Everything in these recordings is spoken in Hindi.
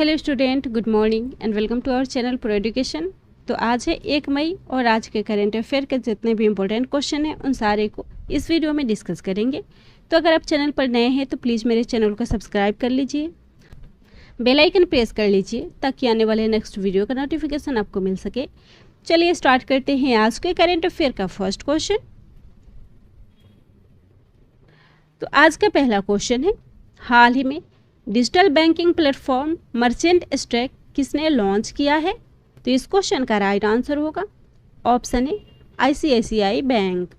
Hello student, good morning and welcome to our channel pro education. तो आज है 1 मई और आज के करेंट अफेयर के जितने भी इंपॉर्टेंट क्वेश्चन हैं उन सारे को इस वीडियो में डिस्कस करेंगे। तो अगर आप चैनल पर नए हैं तो प्लीज़ मेरे चैनल को सब्सक्राइब कर लीजिए, बेल आइकन प्रेस कर लीजिए ताकि आने वाले नेक्स्ट वीडियो का नोटिफिकेशन आपको मिल सके। चलिए स्टार्ट करते हैं आज के करेंट अफेयर का फर्स्ट क्वेश्चन। तो आज का पहला क्वेश्चन है, हाल ही में digital banking platform merchant stack किसने लॉन्च किया है? तो इस क्वेश्चन का राइट आंसर होगा ऑप्शन ए आईसीआईसीआई बैंक।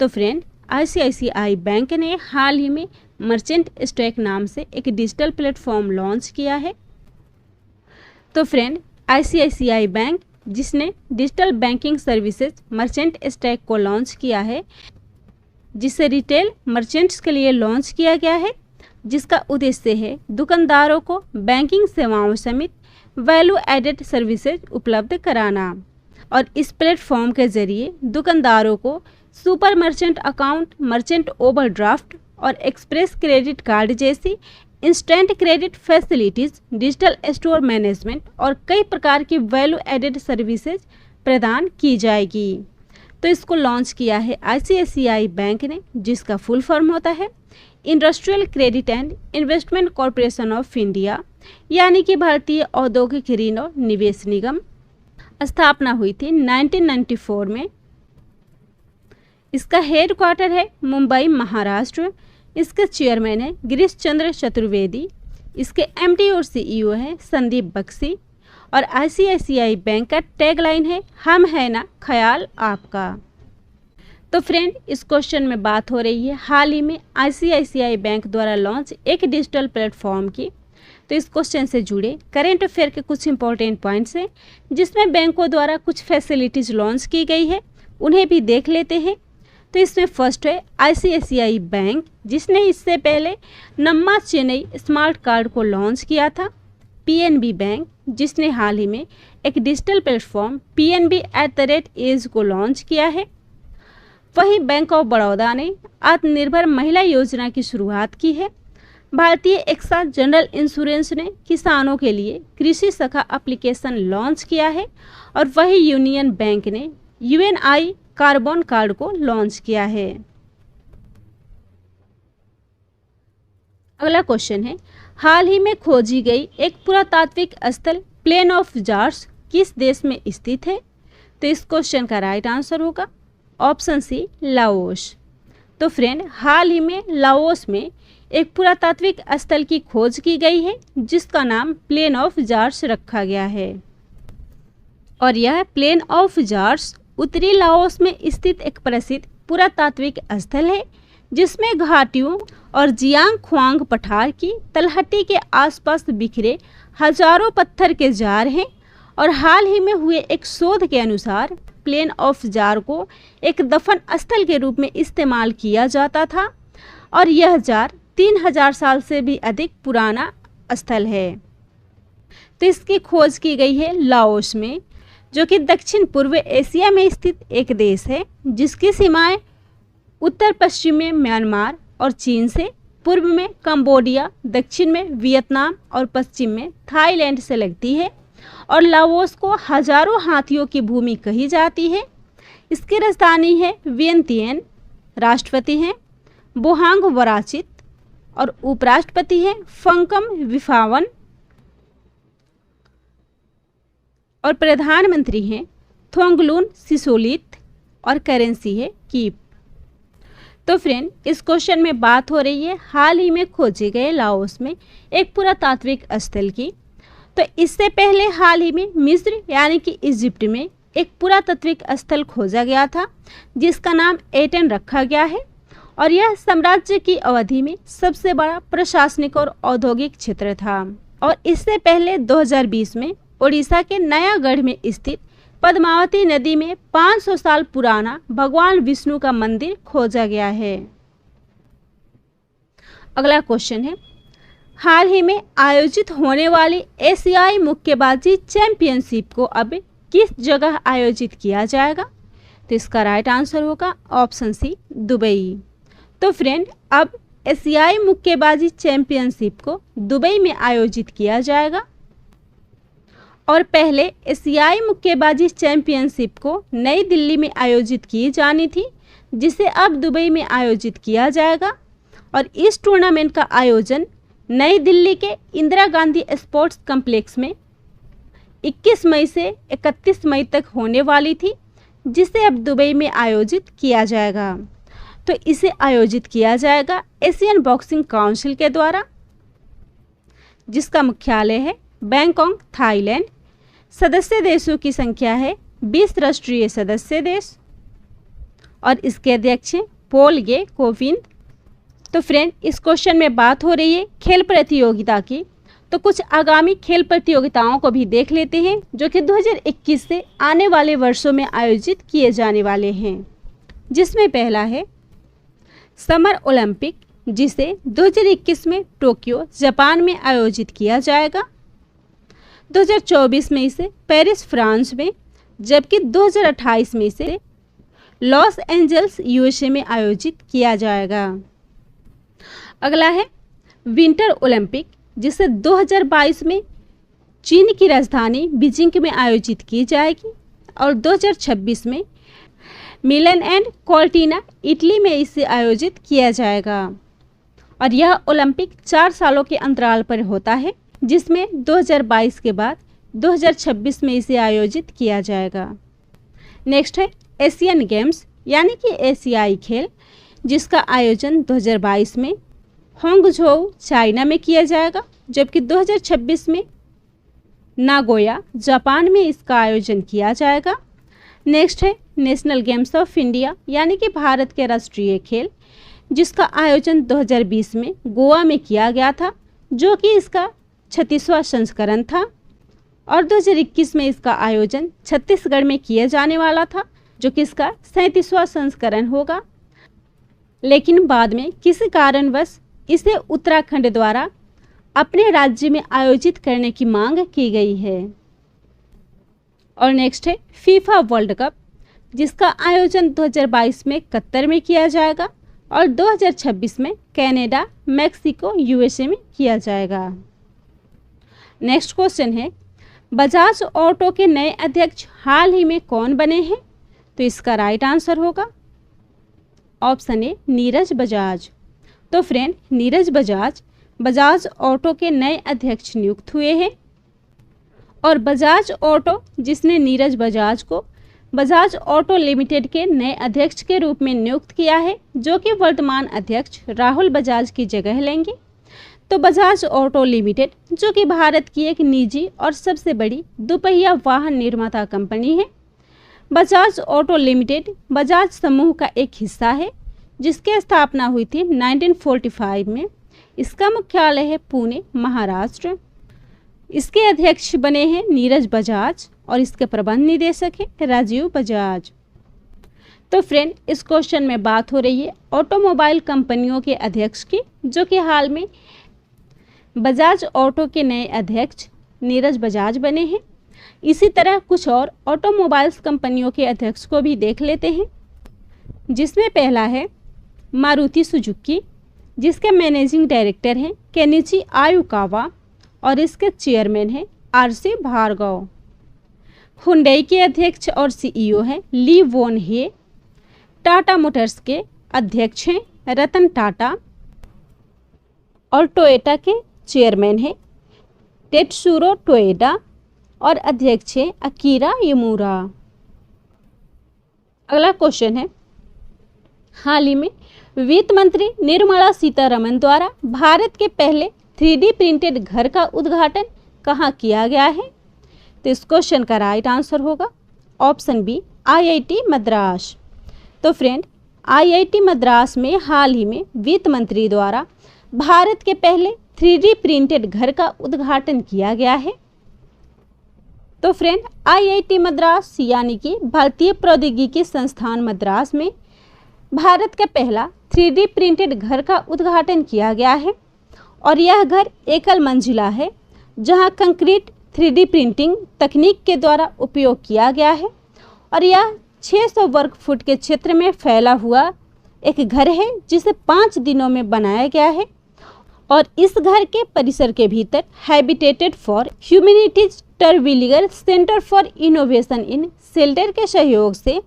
तो फ्रेंड, आईसीआईसीआई बैंक ने हाल ही में मर्चेंट स्टैक नाम से एक डिजिटल प्लेटफॉर्म लॉन्च किया है। तो फ्रेंड, आईसीआईसीआई बैंक जिसने digital banking services merchant stack को लॉन्च किया है, जिसे रिटेल मर्चेंट्स के लिए लॉन्च किया गया है, जिसका उद्देश्य है दुकानदारों को बैंकिंग सेवाओं समेत वैल्यू एडेड सर्विसेज उपलब्ध कराना। और इस प्लेटफॉर्म के जरिए दुकानदारों को super merchant account, merchant overdraft और एक्सप्रेस क्रेडिट कार्ड जैसी instant credit facilities, digital store management और कई प्रकार की वैल्यू एडेड सर्विसेज प्रदान की जाएगी। तो इसको लॉन्च किया है आईसीआईसीआई बैंक ने, जिसका फुल फॉर्म होता है industrial credit and investment corporation of India, यानी कि भारतीय औद्योगिक ऋण और निवेश निगम। स्थापना हुई थी 1994 में। इसका हेड क्वार्टर है मुंबई, महाराष्ट्र। इसके चेयरमैन है गिरीश चंद्र चतुर्वेदी। इसके एमडी और सीईओ है संदीप बख्शी। और आईसीआईसीआई बैंक का टैगलाइन है, हम है ना ख्याल आपका। तो फ्रेंड, इस क्वेश्चन में बात हो रही है हाल ही में आईसीआईसीआई बैंक द्वारा लॉन्च एक डिजिटल प्लेटफॉर्म की। तो इस क्वेश्चन से जुड़े करेंट अफेयर के कुछ इंपॉर्टेंट पॉइंट्स हैं, जिसमें बैंकों द्वारा कुछ फैसिलिटीज लॉन्च की गई है, उन्हें भी देख लेते हैं। तो इसमें फर्स्ट है आईसीआईसीआई बैंक, जिसने इससे पहले नम्मा चेन्नई स्मार्ट कार्ड को लॉन्च किया था। पीएनबी बैंक, जिसने हाल ही में एक डिजिटल प्लेटफॉर्म PNB@Age को लॉन्च किया है। वहीं बैंक ऑफ बड़ौदा ने आत्मनिर्भर महिला योजना की शुरुआत की है। भारतीय एक्सा जनरल इंश्योरेंस ने किसानों के लिए कृषि सखा एप्लीकेशन लॉन्च किया है। और वहीं यूनियन बैंक ने UNI कार्बन कार्ड को लॉन्च किया है। अगला क्वेश्चन है, हाल ही में खोजी गई एक पुरातात्विक स्थल प्लेन ऑफ जार्स किस देश में स्थित है? तो इस क्वेश्चन का राइट आंसर होगा ऑप्शन सी लाओस। तो फ्रेंड, हाल ही में लाओस में एक पुरातात्विक स्थल की खोज की गई है, जिसका नाम प्लेन ऑफ जार्स रखा गया है। और यह प्लेन ऑफ जार्स उत्तरी लाओस में स्थित एक प्रसिद्ध पुरातात्विक स्थल है, जिसमें घाटियों और जियांग ख्वांग पठार की तलहटी के आसपास बिखरे हजारों पत्थर के जार हैं। और हाल ही में हुए एक शोध के अनुसार प्लेन ऑफ जार को एक दफन स्थल के रूप में इस्तेमाल किया जाता था। और यह जार 3000 साल से भी अधिक पुराना स्थल है। तो इसकी खोज की गई है लाओस में, जो कि दक्षिण पूर्व एशिया में स्थित एक देश है, जिसकी सीमाएं उत्तर पश्चिम में म्यांमार और चीन से, पूर्व में कंबोडिया, दक्षिण में वियतनाम और पश्चिम में थाईलैंड से लगती है। और लाओस को हजारों हाथियों की भूमि कही जाती है। इसकी राजधानी है वियंतियन। राष्ट्रपति हैं बोहांग वराचित और उपराष्ट्रपति हैं फंकम विफावन और प्रधानमंत्री हैं थोंगलून सिसोलिथ और करेंसी है कीप। तो फ्रेंड, इस क्वेश्चन में बात हो रही है हाल ही में खोजे गए लाओस में एक पुरातात्विक स्थल की। तो इससे पहले हाल ही में मिस्र यानी कि इजिप्ट में एक पुरातात्विक स्थल खोजा गया था, जिसका नाम एटन रखा गया है। और यह साम्राज्य की अवधि में सबसे बड़ा प्रशासनिक और औद्योगिक क्षेत्र था। और इससे पहले 2020 में ओडिशा के नयागढ़ में स्थित पद्मावती नदी में 500 साल पुराना भगवान विष्णु का मंदिर खोजा गया है। अगला क्वेश्चन है, हाल ही में आयोजित होने वाली एशियाई मुक्केबाजी चैंपियनशिप को अब किस जगह आयोजित किया जाएगा? तो इसका राइट आंसर होगा ऑप्शन सी दुबई। तो फ्रेंड, अब एशियाई मुक्केबाजी चैंपियनशिप को दुबई में आयोजित किया जाएगा। और पहले एशियाई मुक्केबाजी चैंपियनशिप को नई दिल्ली में आयोजित की जानी थी, जिसे अब दुबई में आयोजित किया जाएगा। और इस टूर्नामेंट का आयोजन नई दिल्ली के इंदिरा गांधी स्पोर्ट्स कॉम्प्लेक्स में 21 मई से 31 मई तक होने वाली थी, जिसे अब दुबई में आयोजित किया जाएगा। तो इसे आयोजित किया जाएगा एशियन बॉक्सिंग काउंसिल के द्वारा, जिसका मुख्यालय है बैंकॉक, थाईलैंड। सदस्य देशों की संख्या है 20 राष्ट्रीय सदस्य देश और इसके अध्यक्ष हैं पॉल गे कोविंद। तो फ्रेंड, इस क्वेश्चन में बात हो रही है खेल प्रतियोगिता की, तो कुछ आगामी खेल प्रतियोगिताओं को भी देख लेते हैं जो कि 2021 से आने वाले वर्षों में आयोजित किए जाने वाले हैं। जिसमें पहला है समर ओलंपिक, जिसे 2021 में टोक्यो, जापान में आयोजित किया जाएगा। 2024 में इसे पेरिस, फ्रांस में, जबकि 2028 में इसे लॉस एंजल्स, यूएसए में आयोजित किया जाएगा। अगला है विंटर ओलंपिक, जिसे 2022 में चीन की राजधानी बीजिंग में आयोजित की जाएगी और 2026 में मिलन एंड कॉर्टिना, इटली में इसे आयोजित किया जाएगा। और यह ओलंपिक 4 सालों के अंतराल पर होता है, जिसमें 2022 के बाद 2026 में इसे आयोजित किया जाएगा। नेक्स्ट है एशियन गेम्स, यानी कि एशियाई खेल, जिसका आयोजन 2022 में होंगझोउ, चाइना में किया जाएगा, जबकि 2026 में नागोया, जापान में इसका आयोजन किया जाएगा। नेक्स्ट है नेशनल गेम्स ऑफ इंडिया, यानी कि भारत के राष्ट्रीय खेल, जिसका आयोजन 2020 में गोवा में किया गया था, जो कि इसका 36वां संस्करण था। और 2021 में इसका आयोजन छत्तीसगढ़ में किया जाने वाला था, जो कि इसका 37वां संस्करण होगा। लेकिन बाद में किसी कारणवश इसे उत्तराखंड द्वारा अपने राज्य में आयोजित करने की मांग की गई है। और नेक्स्ट है फीफा वर्ल्ड कप, जिसका आयोजन 2022 में कतर में किया जाएगा और 2026 में कनाडा, मैक्सिको, यूएसए में किया जाएगा। नेक्स्ट क्वेश्चन है बजाज ऑटो के नए अध्यक्ष हाल ही में कौन बने हैं? तो इसका राइट आंसर होगा ऑप्शन ए नीरज बजाज। तो फ्रेंड, नीरज बजाज बजाज ऑटो के नए अध्यक्ष नियुक्त हुए हैं। और बजाज ऑटो, जिसने नीरज बजाज को बजाज ऑटो लिमिटेड के नए अध्यक्ष के रूप में नियुक्त किया है, जो कि वर्तमान अध्यक्ष राहुल बजाज की जगह लेंगे। तो बजाज ऑटो लिमिटेड, जो कि भारत की एक निजी और सबसे बड़ी दुपहिया वाहन निर्माता कंपनी है। बजाज ऑटो लिमिटेड बजाज समूह का एक हिस्सा है, जिसकी स्थापना हुई थी 1945 में। इसका मुख्यालय है पुणे, महाराष्ट्र। इसके अध्यक्ष बने हैं नीरज बजाज और इसके प्रबंध निदेशक है राजीव बजाज। तो फ्रेंड, इस क्वेश्चन में बात हो रही है ऑटोमोबाइल कंपनियों के अध्यक्ष की, जो कि हाल में बजाज ऑटो के नए अध्यक्ष नीरज बजाज बने हैं। इसी तरह कुछ और ऑटोमोबाइल्स कंपनियों के अध्यक्ष को भी देख लेते हैं, जिसमें पहला है मारुति सुजुकी, जिसके मैनेजिंग डायरेक्टर हैं केनिची आयुकावा और इसके चेयरमैन हैं आरसी भार्गव। हुंडई के अध्यक्ष और सीईओ हैं ली वोन हे। टाटा मोटर्स के अध्यक्ष हैं रतन टाटा और टोयोटा के चेयरमैन हैं टेत्सुरो टोयोडा और अध्यक्ष हैं अकीरा यमूरा। अगला क्वेश्चन है हाल ही में वित्त मंत्री निर्मला सीतारमण द्वारा भारत के पहले 3D प्रिंटेड घर का उद्घाटन कहाँ किया गया है? तो इस क्वेश्चन का राइट आंसर होगा ऑप्शन बी आईआईटी मद्रास। तो फ्रेंड, आईआईटी मद्रास में हाल ही में वित्त मंत्री द्वारा भारत के पहले 3D प्रिंटेड घर का उद्घाटन किया गया है। तो फ्रेंड, आईआईटी मद्रास यानी कि भारतीय प्रौद्योगिकी संस्थान मद्रास में भारत का पहला 3D प्रिंटेड घर का उद्घाटन किया गया है। और यह घर एकल मंजिला है, जहां कंक्रीट 3D प्रिंटिंग तकनीक के द्वारा उपयोग किया गया है। और यह 600 वर्ग फुट के क्षेत्र में फैला हुआ एक घर है, जिसे 5 दिनों में बनाया गया है। और इस घर के परिसर के भीतर habitat for humanities Terwilliger centre for innovation in shelter के सहयोग से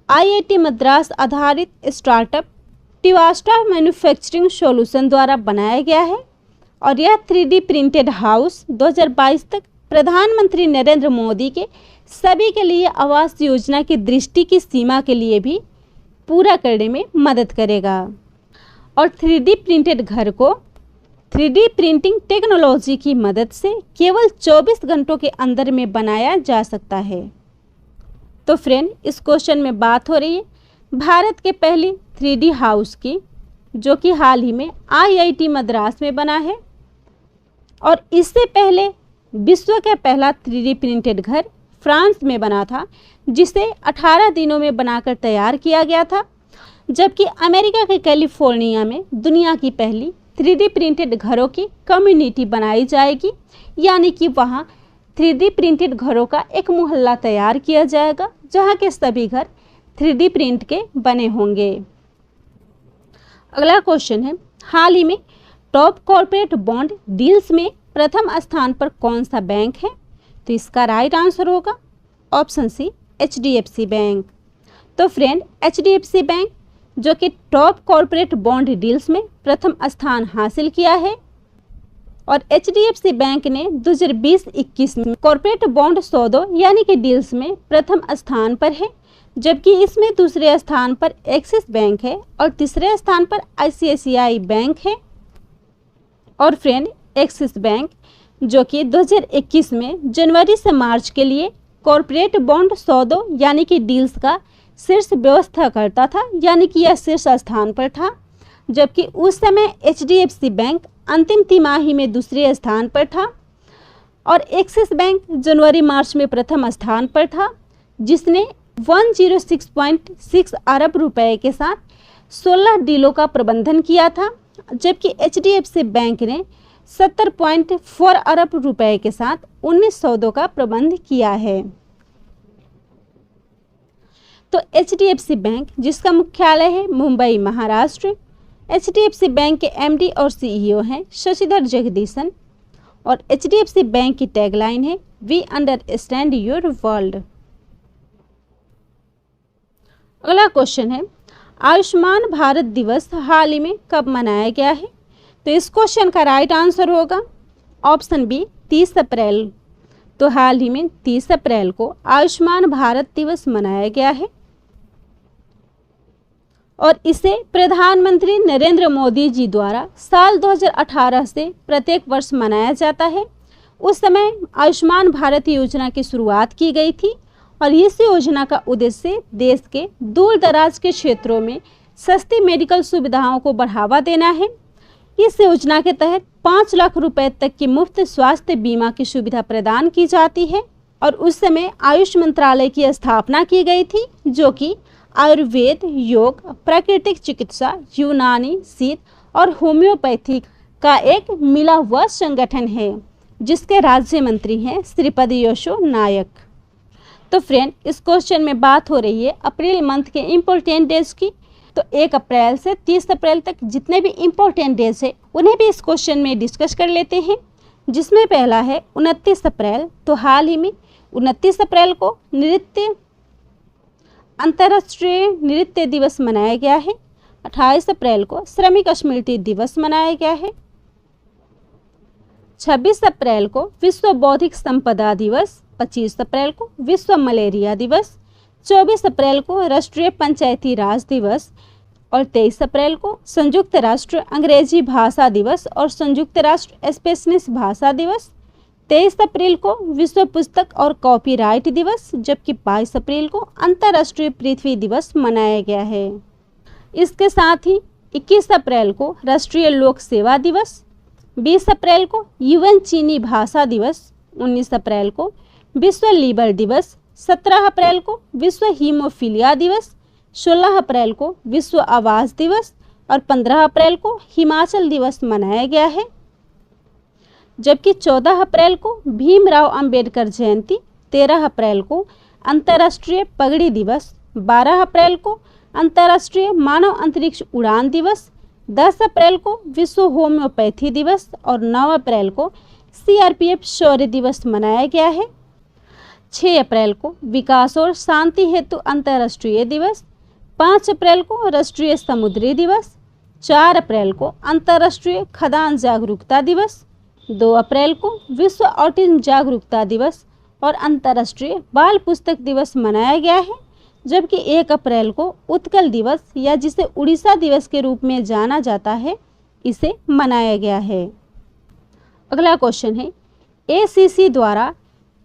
आईआईटी मद्रास आधारित स्टार्टअप टिवास्टा मैन्युफैक्चरिंग सॉल्यूशन द्वारा बनाया गया है और यह 3D प्रिंटेड हाउस 2022 तक प्रधानमंत्री नरेंद्र मोदी के सभी के लिए आवास योजना की दृष्टि की सीमा के लिए भी पूरा करने में मदद करेगा। और 3D प्रिंटेड घर को 3D प्रिंटिंग टेक्नोलॉजी की मदद से केवल 24 घंटों के अंदर में बनाया जा सकता है। तो फ्रेंड, इस क्वेश्चन में बात हो रही है भारत के पहली 3D हाउस की, जो कि हाल ही में आईआईटी मद्रास में बना है। और इससे पहले विश्व का पहला 3D प्रिंटेड घर फ्रांस में बना था, जिसे 18 दिनों में बनाकर तैयार किया गया था। जबकि अमेरिका के कैलिफोर्निया में दुनिया की पहली 3D प्रिंटेड घरों की कम्युनिटी बनाई जाएगी, यानी कि वहाँ 3D प्रिंटेड घरों का एक मोहल्ला तैयार किया जाएगा, जहाँ के सभी घर 3D प्रिंट के बने होंगे। अगला क्वेश्चन है, हाल ही में टॉप कॉर्पोरेट बॉन्ड डील्स में प्रथम स्थान पर कौन सा बैंक है? तो इसका राइट आंसर होगा ऑप्शन सी, HDFC बैंक। तो फ्रेंड, HDFC बैंक जो कि टॉप कॉर्पोरेट बॉन्ड डील्स में प्रथम स्थान हासिल किया है और HDFC बैंक ने 2020-21 में कॉर्पोरेट बॉन्ड सौदों यानी कि डील्स में प्रथम स्थान पर है, जबकि इसमें दूसरे स्थान पर एक्सिस बैंक है और तीसरे स्थान पर ICICI बैंक है। और फ्रेंड, एक्सिस बैंक जो कि 2021 में जनवरी से मार्च के लिए कॉर्पोरेट बॉन्ड सौदों यानी कि डील्स का शीर्ष व्यवस्था करता था, यानी कि यह शीर्ष स्थान पर था, जबकि उस समय HDFC बैंक अंतिम तिमाही में दूसरे स्थान पर था और एक्सिस बैंक जनवरी मार्च में प्रथम स्थान पर था, जिसने 106.6 अरब रुपए के साथ 16 डीलों का प्रबंधन किया था, जबकि HDFC बैंक ने 70.4 अरब रुपए के साथ 19 सौदों का प्रबंध किया है। तो HDFC बैंक जिसका मुख्यालय है मुंबई महाराष्ट्र, HDFC बैंक के MD और CEO हैं शशिधर जगदीशन और HDFC बैंक की टैगलाइन है वी अंडरस्टैंड योर वर्ल्ड। अगला क्वेश्चन है, आयुष्मान भारत दिवस हाल ही में कब मनाया गया है? तो इस क्वेश्चन का राइट आंसर होगा ऑप्शन बी, 30 अप्रैल। तो हाल ही में 30 अप्रैल को आयुष्मान भारत दिवस मनाया गया है और इसे प्रधानमंत्री नरेंद्र मोदी जी द्वारा साल 2018 से प्रत्येक वर्ष मनाया जाता है। उस समय आयुष्मान भारत योजना की शुरुआत की गई थी और इस योजना का उद्देश्य देश के दूर दराज के क्षेत्रों में सस्ती मेडिकल सुविधाओं को बढ़ावा देना है। इस योजना के तहत 5 लाख रुपए तक की मुफ्त स्वास्थ्य बीमा की सुविधा प्रदान की जाती है और उस समय आयुष मंत्रालय की स्थापना की गई थी, जो कि आयुर्वेद, योग, प्राकृतिक चिकित्सा, यूनानी, सिद्ध और होम्योपैथी का एक मिला हुआ संगठन है, जिसके राज्य मंत्री हैं श्रीपद यशो नायक। तो फ्रेंड, इस क्वेश्चन में बात हो रही है अप्रैल मंथ के इम्पोर्टेंट डेज की। तो 1 अप्रैल से 30 अप्रैल तक जितने भी इम्पोर्टेंट डेज है उन्हें भी इस क्वेश्चन में डिस्कस कर लेते हैं, जिसमें पहला है 29 अप्रैल। तो हाल ही में 29 अप्रैल को अंतर्राष्ट्रीय नृत्य दिवस मनाया गया है। 28 अप्रैल को श्रमिक स्मृति दिवस मनाया गया है। 26 अप्रैल को विश्व बौद्धिक संपदा दिवस, 25 अप्रैल को विश्व मलेरिया दिवस, 24 अप्रैल को राष्ट्रीय पंचायती राज दिवस और 23 अप्रैल को संयुक्त राष्ट्र अंग्रेजी भाषा दिवस और संयुक्त राष्ट्र स्पेनिश भाषा दिवस। 23 अप्रैल को विश्व पुस्तक और कॉपीराइट दिवस, जबकि 22 अप्रैल को अंतर्राष्ट्रीय पृथ्वी दिवस मनाया गया है। इसके साथ ही 21 अप्रैल को राष्ट्रीय लोक सेवा दिवस, 20 अप्रैल को UN चीनी भाषा दिवस, 19 अप्रैल को विश्व लीवर दिवस, 17 अप्रैल को विश्व हीमोफीलिया दिवस, 16 अप्रैल को विश्व आवास दिवस और 15 अप्रैल को हिमाचल दिवस मनाया गया है। जबकि 14 अप्रैल को भीमराव अंबेडकर जयंती, 13 अप्रैल को अंतर्राष्ट्रीय पगड़ी दिवस, 12 अप्रैल को अंतर्राष्ट्रीय मानव अंतरिक्ष उड़ान दिवस, 10 अप्रैल को विश्व होम्योपैथी दिवस और 9 अप्रैल को CRPF शौर्य दिवस मनाया गया है। 6 अप्रैल को विकास और शांति हेतु अंतर्राष्ट्रीय दिवस, 5 अप्रैल को राष्ट्रीय समुद्री दिवस, 4 अप्रैल को अंतर्राष्ट्रीय खदान जागरूकता दिवस, 2 अप्रैल को विश्व ऑटिज्म जागरूकता दिवस और अंतर्राष्ट्रीय बाल पुस्तक दिवस मनाया गया है, जबकि 1 अप्रैल को उत्कल दिवस या जिसे उड़ीसा दिवस के रूप में जाना जाता है, इसे मनाया गया है। अगला क्वेश्चन है, ACC द्वारा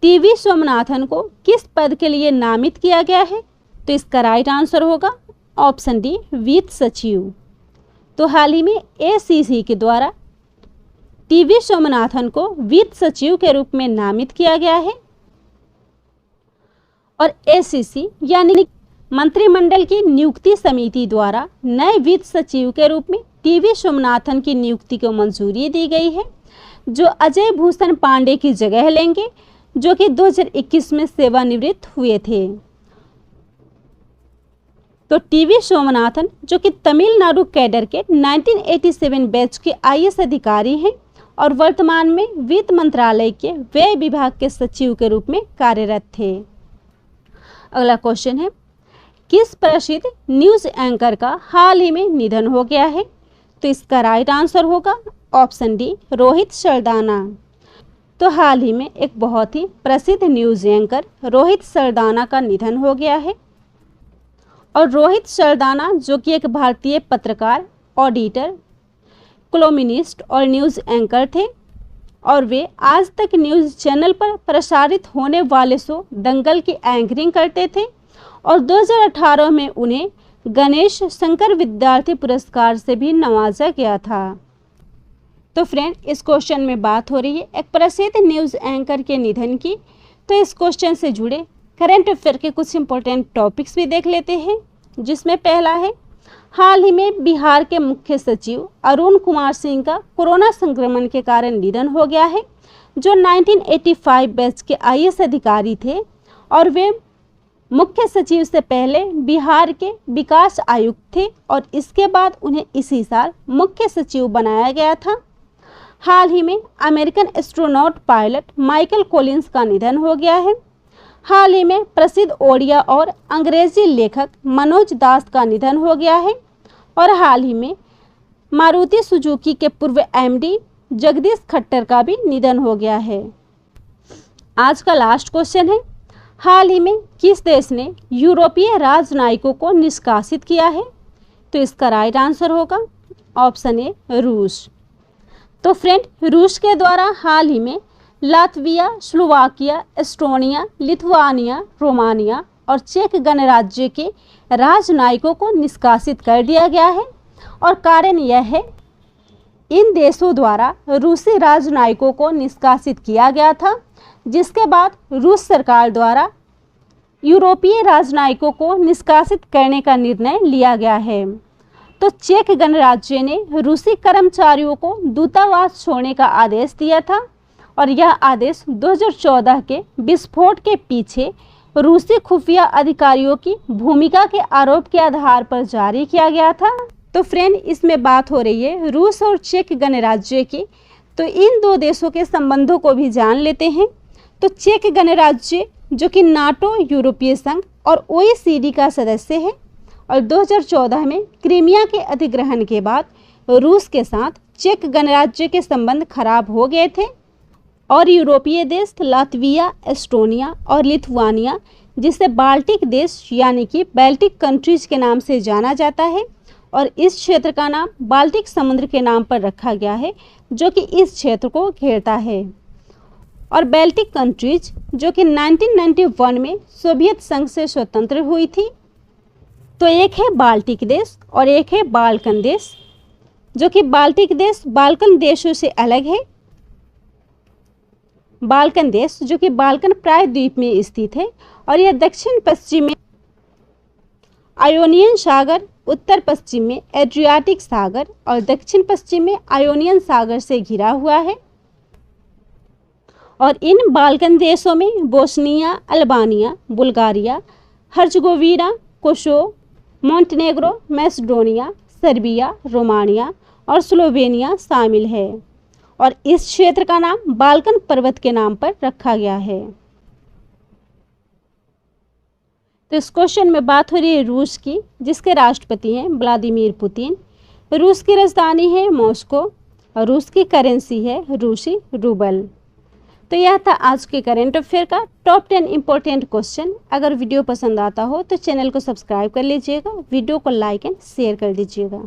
TV सोमनाथन को किस पद के लिए नामित किया गया है? तो इसका राइट आंसर होगा ऑप्शन डी, वित्त सचिव। तो हाल ही में ACC के द्वारा TV सोमनाथन को वित्त सचिव के रूप में नामित किया गया है और ACC यानी मंत्रिमंडल की नियुक्ति समिति द्वारा नए वित्त सचिव के रूप में TV सोमनाथन की नियुक्ति को मंजूरी दी गई है, जो अजय भूषण पांडे की जगह लेंगे, जो कि 2021 में सेवानिवृत्त हुए थे। तो TV सोमनाथन जो कि तमिलनाडु कैडर के 1987 बैच के IAS अधिकारी हैं और वर्तमान में वित्त मंत्रालय के व्यय विभाग के सचिव के रूप में कार्यरत थे। अगला क्वेश्चन है, किस प्रसिद्ध न्यूज़ एंकर का हाल ही में निधन हो गया है? तो इसका राइट आंसर होगा ऑप्शन डी, रोहित सरदाना। तो हाल ही में एक बहुत ही प्रसिद्ध न्यूज़ एंकर रोहित सरदाना का निधन हो गया है और रोहित सरदाना जो कि एक भारतीय पत्रकार, ऑडिटर, कॉलमिस्ट और न्यूज़ एंकर थे और वे आज तक न्यूज़ चैनल पर प्रसारित होने वाले शो दंगल की एंकरिंग करते थे और 2018 में उन्हें गणेश शंकर विद्यार्थी पुरस्कार से भी नवाजा गया था। तो फ्रेंड, इस क्वेश्चन में बात हो रही है एक प्रसिद्ध न्यूज़ एंकर के निधन की। तो इस क्वेश्चन से जुड़े करंट अफेयर के कुछ इंपॉर्टेंट टॉपिक्स भी देख लेते हैं, जिसमें पहला है, हाल ही में बिहार के मुख्य सचिव अरुण कुमार सिंह का कोरोना संक्रमण के कारण निधन हो गया है, जो 1985 बैच के IAS अधिकारी थे और वे मुख्य सचिव से पहले बिहार के विकास आयुक्त थे और इसके बाद उन्हें इसी साल मुख्य सचिव बनाया गया था। हाल ही में American astronaut pilot Michael Collins का निधन हो गया है। हाल ही में प्रसिद्ध ओडिया और अंग्रेजी लेखक मनोज दास का निधन हो गया है और हाल ही में मारुति सुजुकी के पूर्व MD जगदीश खट्टर का भी निधन हो गया है। आज का लास्ट क्वेश्चन है, हाल ही में किस देश ने यूरोपीय राजनयिकों को निष्कासित किया है? तो इसका राइट आंसर होगा ऑप्शन ए, रूस। तो फ्रेंड, रूस के द्वारा हाल ही में Latvia, Slovakia, Estonia, Lithuania, Romania और चेक गणराज्य के राजनयिकों को निष्कासित कर दिया गया है और कारण यह है, इन देशों द्वारा रूसी राजनयिकों को निष्कासित किया गया था, जिसके बाद रूस सरकार द्वारा यूरोपीय राजनयिकों को निष्कासित करने का निर्णय लिया गया है। तो चेक गणराज्य ने रूसी कर्मचारियों को दूतावास छोड़ने का आदेश दिया था और यह आदेश 2014 के विस्फोट के पीछे रूसी खुफिया अधिकारियों की भूमिका के आरोप के आधार पर जारी किया गया था। तो फ्रेंड, इसमें बात हो रही है रूस और चेक गणराज्य की। तो इन दो देशों के संबंधों को भी जान लेते हैं। तो चेक गणराज्य जो कि नाटो, यूरोपीय संघ और OECD का सदस्य है और 2014 में क्रीमिया के अधिग्रहण के बाद रूस के साथ चेक गणराज्य के संबंध खराब हो गए थे और यूरोपीय देश लातविया, एस्टोनिया और लिथुआनिया, जिसे बाल्टिक देश यानी कि बाल्टिक कंट्रीज के नाम से जाना जाता है और इस क्षेत्र का नाम बाल्टिक समुद्र के नाम पर रखा गया है, जो कि इस क्षेत्र को घेरता है। और बाल्टिक कंट्रीज जो कि 1991 में सोवियत संघ से स्वतंत्र हुई थी। तो एक है बाल्टिक देश और एक है बाल्कन देश, जो कि बाल्टिक देश बाल्कन देशों से अलग है। बाल्कन देश जो कि बाल्कन प्रायद्वीप में स्थित है और यह दक्षिण पश्चिम में आयोनियन सागर, उत्तर पश्चिम में एड्रियाटिक सागर और दक्षिण पश्चिम में आयोनियन सागर से घिरा हुआ है। और इन बाल्कन देशों में Bosnia, Albania, Bulgaria, Herzegovina, Kosovo, Montenegro, Macedonia, Serbia, Romania और स्लोवेनिया शामिल है और इस क्षेत्र का नाम बाल्कन पर्वत के नाम पर रखा गया है। तो इस क्वेश्चन में बात हो रही है रूस की, जिसके राष्ट्रपति हैं व्लादिमीर पुतिन। रूस की राजधानी है मॉस्को और रूस की करेंसी है रूसी रूबल। तो यह था आज के करंट अफेयर का टॉप 10 इम्पोर्टेंट क्वेश्चन। अगर वीडियो पसंद आता हो तो चैनल को सब्सक्राइब कर लीजिएगा, वीडियो को लाइक एंड शेयर कर दीजिएगा।